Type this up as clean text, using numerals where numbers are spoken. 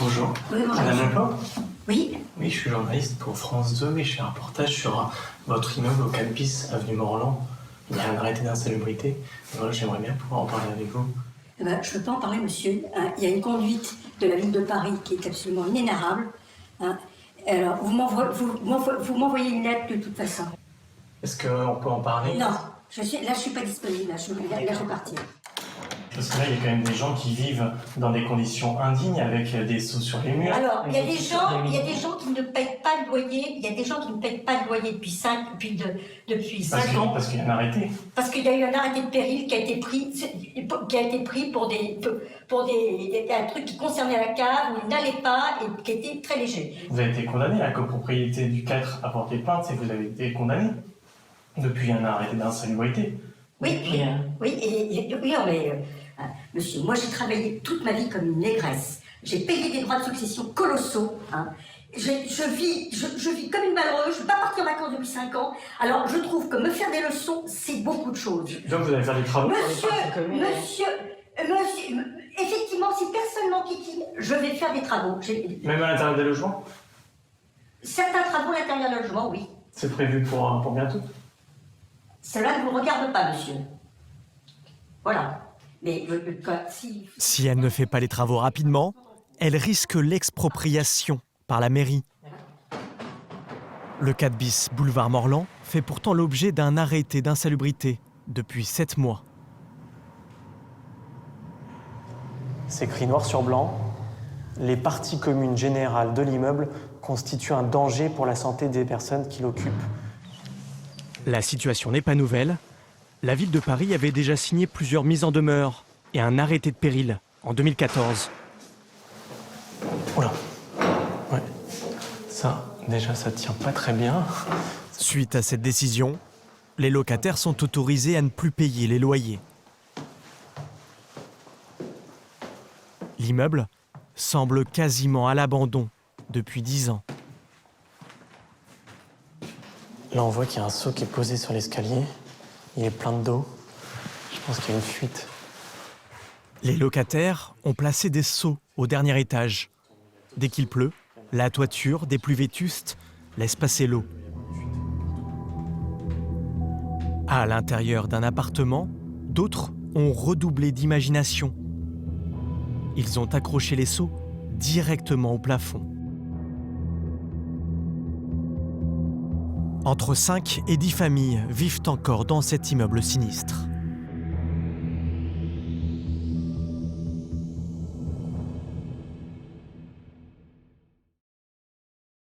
Bonjour. Oui, bonjour. Madame Leclos? Oui, Oui, je suis journaliste pour France 2 et je fais un reportage sur votre immeuble au 4 bis, avenue Morland. Il y a un arrêté d'insalubrité. Et voilà, j'aimerais bien pouvoir en parler avec vous. je ne peux pas en parler, monsieur. Il y a une conduite de la ville de Paris qui est absolument inénarrable. Alors, vous m'envoyez une lettre de toute façon. Est-ce qu'on peut en parler? Non, je suis pas disponible. Là, je vais partir. Parce que là, il y a quand même des gens qui vivent dans des conditions indignes avec des seaux sur les murs. Alors, il y a des gens qui ne payent pas le loyer. Il y a des gens qui ne payent pas le loyer depuis 5 ans. Parce qu'il y a un arrêté. Parce qu'il y a eu un arrêté de péril qui a été pris pour un truc qui concernait la cave, où il n'allait pas et qui était très léger. Vous avez été condamné, la copropriété du 4 a porté plainte et vous avez été condamné. Depuis un arrêté d'insalubrité. Oui, monsieur, moi j'ai travaillé toute ma vie comme une négresse. J'ai payé des droits de succession colossaux. Je vis comme une malheureuse, je ne vais pas partir en vacances depuis 5 ans. Alors je trouve que me faire des leçons, c'est beaucoup de choses. Donc vous allez faire des travaux. Monsieur, effectivement, si personne m'enquiquine, je vais faire des travaux. Même à l'intérieur des logements? Certains travaux à l'intérieur du logement, oui. C'est prévu pour bientôt? Cela ne vous regarde pas, monsieur. Voilà. Mais si elle ne fait pas les travaux rapidement, elle risque l'expropriation par la mairie. Le 4 bis boulevard Morland fait pourtant l'objet d'un arrêté d'insalubrité depuis 7 mois. C'est écrit noir sur blanc. Les parties communes générales de l'immeuble constituent un danger pour la santé des personnes qui l'occupent. La situation n'est pas nouvelle. La ville de Paris avait déjà signé plusieurs mises en demeure et un arrêté de péril en 2014. Oula. Ouais. Ça, déjà, ça tient pas très bien. Suite à cette décision, les locataires sont autorisés à ne plus payer les loyers. L'immeuble semble quasiment à l'abandon depuis 10 ans. Là, on voit qu'il y a un seau qui est posé sur l'escalier. Il est plein d'eau. Je pense qu'il y a une fuite. Les locataires ont placé des seaux au dernier étage. Dès qu'il pleut, la toiture des plus vétustes laisse passer l'eau. À l'intérieur d'un appartement, d'autres ont redoublé d'imagination. Ils ont accroché les seaux directement au plafond. Entre 5 et 10 familles vivent encore dans cet immeuble sinistre.